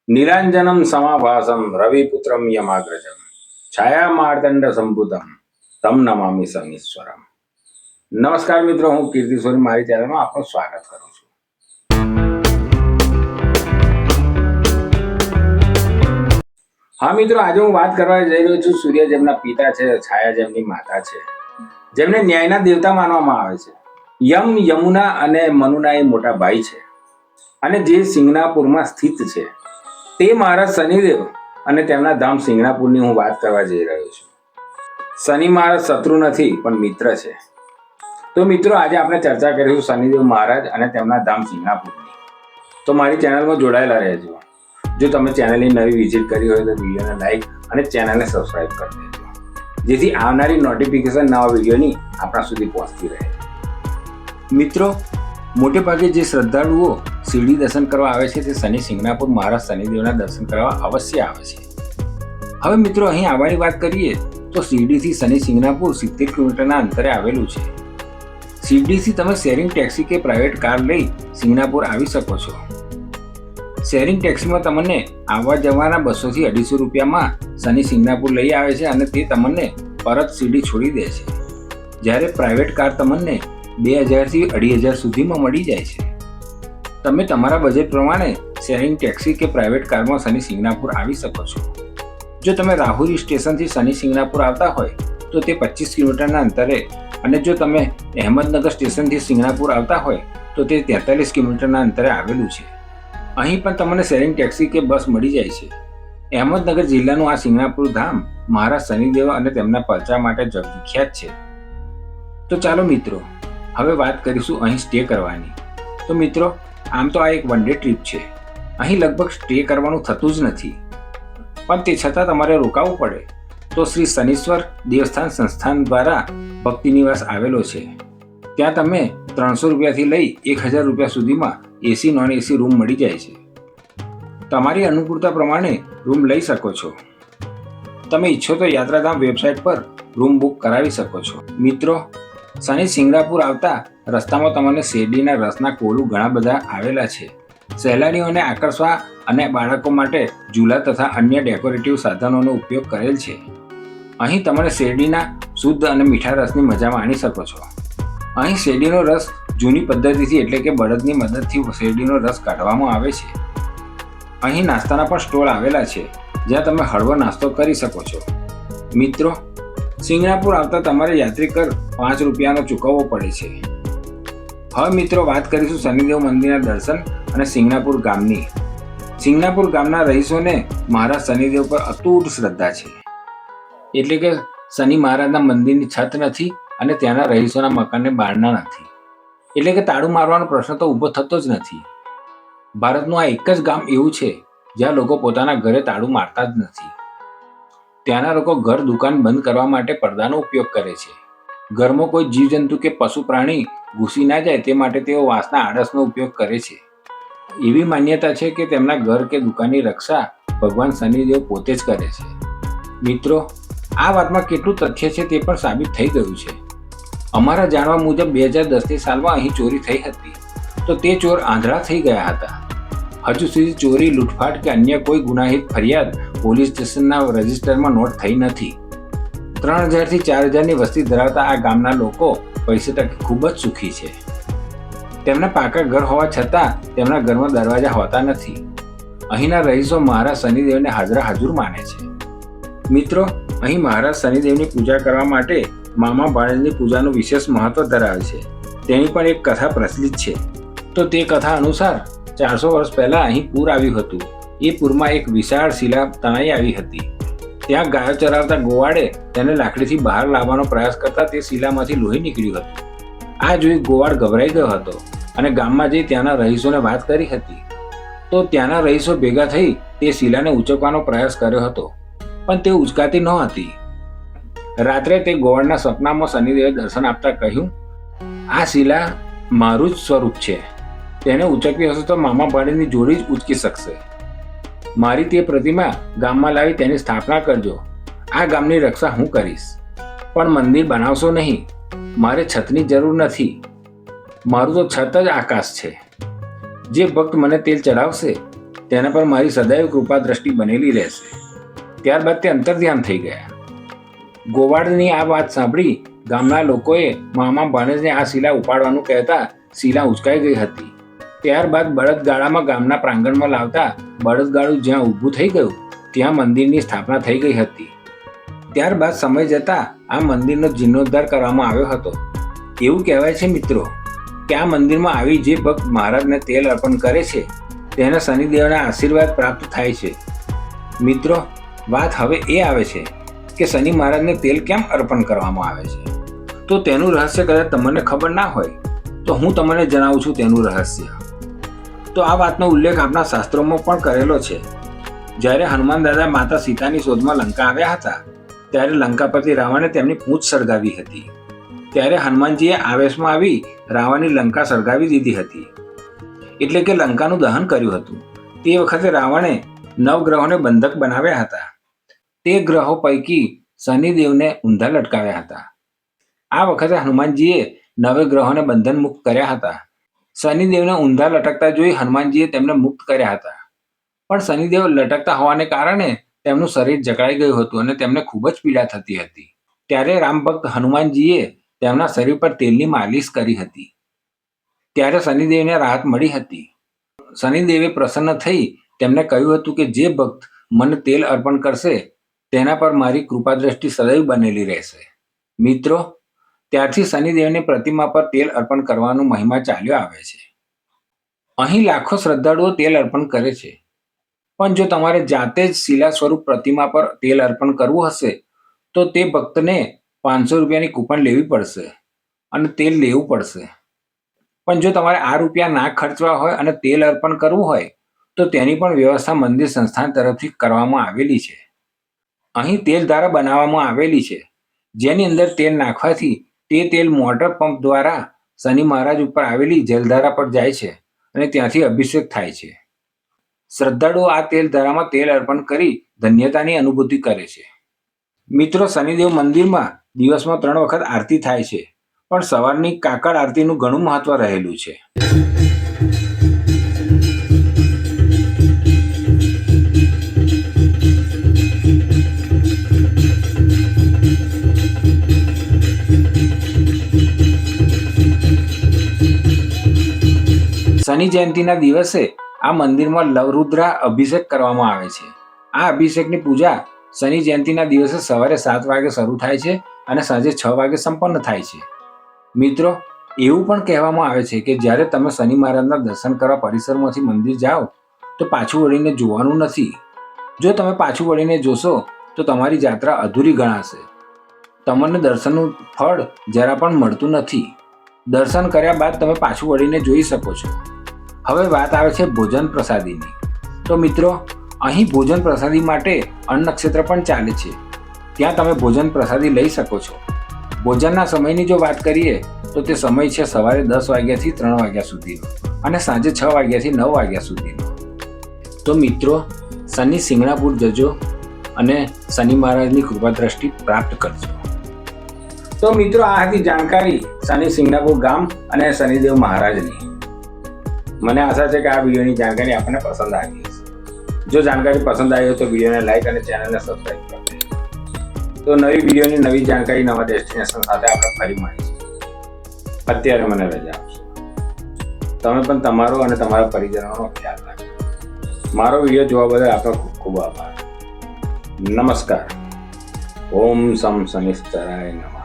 નીલાંજનમ સમાભાસમ રવિપુત્રમ યમાગ્રજમ છાયા માર્તંડ સંભુતમ તમ નમામિ શનીશ્વરમ. નમસ્કાર મિત્રો, હું કીર્તિશ્વરી મારી ચેનલમાં આપનું સ્વાગત કરું છું. હા મિત્રો, આજે હું વાત કરવા જઈ રહ્યો છું સૂર્ય જેમના પિતા છે, છાયા જેમની માતા છે, જેમને ન્યાયના દેવતા માનવામાં આવે છે. યમુના અને મનુના એ મોટા ભાઈ છે અને જે સિંગનાપુરમાં સ્થિત છે તે મહારાજ શનિદેવ અને તેમના ધામ સિંગનાપુરની હું વાત કરવા જઈ રહ્યો છું. શનિ મહારાજ શત્રુ નથી પણ મિત્ર છે. તો મિત્રો, આજે આપણે ચર્ચા કરીશું શનિદેવ મહારાજ અને તેમના ધામ સિંગનાપુરની. તો મારી ચેનલમાં જોડાયેલા રહેજો. જો તમે ચેનલની નવી વિઝિટ કરી હોય તો વિડીયોને લાઈક અને ચેનલને સબસ્ક્રાઈબ કરી દેજો, જેથી આવનારી નોટિફિકેશન નવા વિડીયોની આપણા સુધી પહોંચતી રહે. મિત્રો, મોટે ભાગે જે શ્રદ્ધાળુઓ શિરડી દર્શન કરવા આવે છે તે શનિ સિંગનાપુર મહારાજ શનિદેવના દર્શન કરવા અવશ્ય આવે છે. હવે મિત્રો, અહીં આવવાની વાત કરીએ તો શિરડીથી શનિ સિંગનાપુર 70 કિલોમીટરના અંતરે આવેલું છે. શિરડીથી તમે શેરિંગ ટેક્સી કે પ્રાઇવેટ કાર લઈ સિંગનાપુર આવી શકો છો. શેરિંગ ટેક્સીમાં તમને આવવા જવાના 200 થી 250 રૂપિયામાં શનિ સિંગનાપુર લઈ આવે છે અને તે તમને પરત શિરડી છોડી દે છે. જ્યારે પ્રાઇવેટ કાર તમને 2000 થી 2500 સુધીમાં મળી જાય છે. તમે તમારા બજેટ પ્રમાણે શેરિંગ ટેક્સી કે પ્રાઇવેટ કારમાં શનિ સિંગનાપુર આવી શકો છો. જો તમે રાહુરી સ્ટેશનથી શનિ સિંગનાપુર આવતા હોય તો તે 25 કિલોમીટરના અંતરે, અને જો તમે અહેમદનગર સ્ટેશનથી સિંગનાપુર આવતા હોય તો તે 43 કિલોમીટરના અંતરે આવેલું છે. અહીં પણ તમને શેરિંગ ટેક્સી કે બસ મળી જાય છે. અહેમદનગર જિલ્લાનું આ સિંગનાપુર ધામ મહારાજ શનિદેવ અને તેમના પરચા માટે જગવિખ્યાત છે. તો ચાલો મિત્રો, હવે વાત કરીશું અહીં સ્ટે કરવાની. તો મિત્રો, આમ તો આ એક વન ડે ટ્રીપ છે. અહીં લગભગ સ્ટે કરવાનું થતું જ નથી, પણ તે છતાં તમારે રોકાવું પડે તો શ્રી શનીશ્વર દેવસ્થાન સંસ્થાન દ્વારા ભક્તિ નિવાસ આવેલો છે. ત્યાં તમે 300 રૂપિયાથી લઈ 1000 રૂપિયા સુધીમાં એસી નોન એસી રૂમ મળી જાય છે. તમારી અનુકૂળતા પ્રમાણે રૂમ લઈ શકો છો. તમે ઈચ્છો તો યાત્રાધામ વેબસાઇટ પર રૂમ બુક કરાવી શકો છો. મિત્રો, શનિ સિંગનાપુર આવતા રસ્તામાં તમને શેરડીના રસના કોળું ઘણા બધા આવેલા છે. સહેલાણીઓને આકર્ષવા અને બાળકો માટે ઝૂલા તથા અન્ય ડેકોરેટિવ સાધનોનો ઉપયોગ કરેલ છે. અહીં તમે શેરડીના શુદ્ધ અને મીઠા રસની મજા માણી શકો છો. અહીં શેરડીનો રસ જૂની પદ્ધતિથી એટલે કે બળદની મદદથી શેરડીનો રસ કાઢવામાં આવે છે. અહીં નાસ્તાના પણ સ્ટોલ આવેલા છે જ્યાં તમે હળવો નાસ્તો કરી શકો છો. મિત્રો, સિંગનાપુર આવતા તમારે યાત્રી કર 5 રૂપિયાનો ચૂકવવો પડે છે. હવે મિત્રો, વાત કરીશું શનિદેવ મંદિરના દર્શન અને સિંગનાપુર ગામની. સિંગનાપુર ગામના રહીશોને મહારાજ શનિદેવ પર અતૂટ શ્રદ્ધા છે. એટલે કે શનિ મહારાજના મંદિરની છત નથી અને ત્યાંના રહીશોના મકાનને બારણા નથી, એટલે કે તાળું મારવાનો પ્રશ્ન તો ઊભો થતો જ નથી. ભારતનું આ એક જ ગામ એવું છે જ્યાં લોકો પોતાના ઘરે તાળું મારતા જ નથી. ત્યાંના લોકો ઘર દુકાન બંધ કરવા માટે પડદાનો ઉપયોગ કરે છે. ઘરમાં કોઈ જીવજંતુ કે પશુ પ્રાણી ઘૂસી ના જાય તે માટે તેઓ વાંસના આડસનો ઉપયોગ કરે છે. એવી માન્યતા છે કે તેમના ઘર કે દુકાનની રક્ષા ભગવાન શનિદેવ પોતે જ કરે છે. મિત્રો, આ વાતમાં કેટલું તથ્ય છે તે પણ સાબિત થઈ ગયું છે. અમારા જાણવા મુજબ 2010ની સાલમાં અહીં ચોરી થઈ હતી તો તે ચોર આંધળા થઈ ગયા હતા. હજુ સુધી ચોરી, લૂંટફાટ કે અન્ય કોઈ ગુનાહિત ફરિયાદ પોલીસ સ્ટેશનના રજિસ્ટરમાં નોટ થઈ નથી. 3000 થી 4000ની વસ્તી ધરાવતા આ ગામના લોકો પૈસે ટકે ખૂબ જ સુખી છે. તેમના પાકા ઘર હોવા છતાં તેમના ઘરમાં દરવાજા હોતા નથી. અહીંના રહીશો મહારાજ શનિદેવને હાજરા હાજર માને છે. મિત્રો, અહીં મહારાજ શનિદેવની પૂજા કરવા માટે મામા ભાણેજની પૂજાનું વિશેષ મહત્વ ધરાવે છે. તેની પણ એક કથા પ્રચલિત છે. તો તે કથા અનુસાર 400 વર્ષ પહેલા અહીં પૂર આવ્યું હતું. એ પૂરમાં એક વિશાળ શિલા તણાઈ આવી હતી. ત્યાં ગાયો ચરાવતા ગોવાળે તેને લાકડીથી બહાર લાવવાનો પ્રયાસ કરતા તે શિલામાંથી લોહી નીકળ્યું હતું. આ જોઈ ગોવાળ ગભરાઈ ગયો હતો અને ગામમાં જઈ ત્યાંના રહીશોને વાત કરી હતી. તો ત્યાંના રહીશો ભેગા થઈ તે શિલાને ઉંચકવાનો પ્રયાસ કર્યો હતો, પણ તે ઉંચકાતી ન હતી. રાત્રે તે ગોવાળના સપનામાં શનિદેવે દર્શન આપતા કહ્યું, આ શિલા મારું જ સ્વરૂપ છે. તેને ઉંચકવી હશે તો મામા ભાણેજની જોડી જ ઉંચકી શકશે. મારી તે પ્રતિમા ગામમાં લાવી તેની સ્થાપના કરજો. આ ગામની રક્ષા હું કરીશ, પણ મંદિર બનાવશો નહીં. મારે છતની જરૂર નથી. મારું તો છત જ આકાશ છે. જે ભક્ત મને તેલ ચડાવશે તેના પર મારી સદૈવ કૃપા દ્રષ્ટિ બનેલી રહેશે. ત્યારબાદ તે અંતર્ધ્યાન થઈ ગયા. ગોવાળની આ વાત સાંભળી ગામના લોકોએ મામા ભાણેજને આ શિલા ઉપાડવાનું કહેતા શિલા ઉચકાઈ ગઈ હતી. ત્યારબાદ બળદગાડામાં ગામના પ્રાંગણમાં લાવતા બળદગાડું જ્યાં ઊભું થઈ ગયું ત્યાં મંદિરની સ્થાપના થઈ ગઈ હતી. ત્યારબાદ સમય જતાં આ મંદિરનો જીર્ણોદ્ધાર કરવામાં આવ્યો હતો. એવું કહેવાય છે મિત્રો કે આ મંદિરમાં આવી જે ભક્ત મહારાજને તેલ અર્પણ કરે છે તેને શનિદેવના આશીર્વાદ પ્રાપ્ત થાય છે. મિત્રો, વાત હવે એ આવે છે કે શનિ મહારાજને તેલ કેમ અર્પણ કરવામાં આવે છે. તો તેનું રહસ્ય કદાચ તમને ખબર ના હોય તો હું તમને જણાવું છું તેનું રહસ્ય. તો આ વાતનો ઉલ્લેખ આપણા શાસ્ત્રોમાં પણ કરેલો છે. જ્યારે હનુમાન દાદા માતા સીતાની શોધમાં લંકા આવ્યા હતા ત્યારે લંકાપતિ રાવણે તેમની પૂંછ સળગાવી હતી. ત્યારે હનુમાનજીએ આવેશમાં આવી રાવણની લંકા સળગાવી દીધી હતી, એટલે કે લંકાનું દહન કર્યું હતું. તે વખતે રાવણે 9 ગ્રહોને બંધક બનાવ્યા હતા. તે ગ્રહો પૈકી શનિદેવને ઊંધા લટકાવ્યા હતા. આ વખતે હનુમાનજીએ 9 ગ્રહોને બંધન મુક્ત કર્યા હતા. શનિદેવને ઊંધા લટકતા જોઈ હનુમાનજીએ તેમને મુક્ત કર્યા હતા. પણ શનિદેવ લટકતા હોવાને કારણે તેમનું શરીર જકડાઈ ગયું હતું અને તેમને ખૂબ જ પીડા થતી હતી. ત્યારે રામભક્ત હનુમાનજીએ તેમના શરીર પર તેલની માલિશ કરી હતી. ત્યારે શનિદેવને રાહત મળી હતી. શનિદેવે પ્રસન્ન થઈ તેમને કહ્યું હતું કે જે ભક્ત મને તેલ અર્પણ કરશે તેના પર મારી કૃપા દ્રષ્ટિ સદૈવ બનેલી રહેશે. મિત્રો, ત્યારથી શનિદેવની પ્રતિમા પર તેલ અર્પણ કરવાનો મહિમા ચાલ્યો આવે છે. અહીં લાખો શ્રદ્ધાળુઓ તેલ અર્પણ કરે છે, પણ જો તમારે જાતે જ શિલા સ્વરૂપ પ્રતિમા પર તેલ અર્પણ કરવું હશે તો તે ભક્તને 500 રૂપિયાની કૂપન લેવી પડશે અને તેલ લેવું પડશે. પણ જો તમારે આ રૂપિયા ના ખર્ચવા હોય અને તેલ અર્પણ કરવું હોય તો તેની પણ વ્યવસ્થા મંદિર સંસ્થાન તરફથી કરવામાં આવેલી છે. અહીં તેલધારા બનાવવામાં આવેલી છે, જેની અંદર તેલ નાખવાથી તે તેલ મોટર પંપ દ્વારા શનિ મહારાજ ઉપર આવેલી જલધારા પર જાય છે અને ત્યાંથી અભિષેક થાય છે. શ્રદ્ધાળુઓ આ તેલધારામાં તેલ અર્પણ કરી ધન્યતાની અનુભૂતિ કરે છે. મિત્રો, શનિદેવ મંદિરમાં દિવસમાં 3 વખત આરતી થાય છે, પણ સવારની કાકડ આરતીનું ઘણું મહત્વ રહેલું છે. શનિ જયંતિના દિવસે આ મંદિરમાં લવરુદ્રા અભિષેક કરવામાં આવે છે. આ અભિષેકની પૂજા શનિ જયંતિના દિવસે સવારે 7 વાગે શરૂ થાય છે અને સાંજે 6 વાગે સંપન્ન થાય છે. મિત્રો, એવું પણ કહેવામાં આવે છે કે જ્યારે તમે શનિ મહારાજના દર્શન કરવા પરિસરમાંથી મંદિર જાઓ તો પાછું વળીને જોવાનું નથી. જો તમે પાછું વળીને જોશો તો તમારી જાત્રા અધૂરી ગણાશે. તમને દર્શનનું ફળ જરા પણ મળતું નથી. દર્શન કર્યા બાદ તમે પાછું વળીને જોઈ શકો છો. હવે વાત આવે છે ભોજન પ્રસાદીની. તો મિત્રો, અહીં ભોજન પ્રસાદી માટે અન્ન ક્ષેત્ર પણ ચાલે છે. ત્યાં તમે ભોજન પ્રસાદી લઈ શકો છો. ભોજનના સમયની જો વાત કરીએ તો તે સમય છે સવારે 10 વાગ્યાથી 3 વાગ્યા સુધીનો અને સાંજે 6 વાગ્યાથી 9 વાગ્યા સુધીનો. તો મિત્રો, શનિ સિંગણાપુર જજો અને શનિ મહારાજની કૃપા દ્રષ્ટિ પ્રાપ્ત કરજો. તો મિત્રો, આ હતી જાણકારી શનિ સિંગણાપુર ગામ અને શનિદેવ મહારાજની. મને આશા છે કે આ વિડીયોની જાણકારી આપણને પસંદ આવી હશે. જો જાણકારી પસંદ આવી હોય તો વિડીયોને લાઈક અને ચેનલને સબસ્ક્રાઈબ કરો. તો નવી વિડીયોની નવી જાણકારી નવા ડેસ્ટિનેશન સાથે આપણે ફરી મળીશું. અત્યારે મને રજા આપશો. તમે પણ તમારો અને તમારા પરિજનોનો ખ્યાલ રાખજો. મારો વિડીયો જોવા બદલ આપનો ખૂબ ખૂબ આભાર. નમસ્કાર. ઓમ સમ શનિશ્ચરાય નમઃ.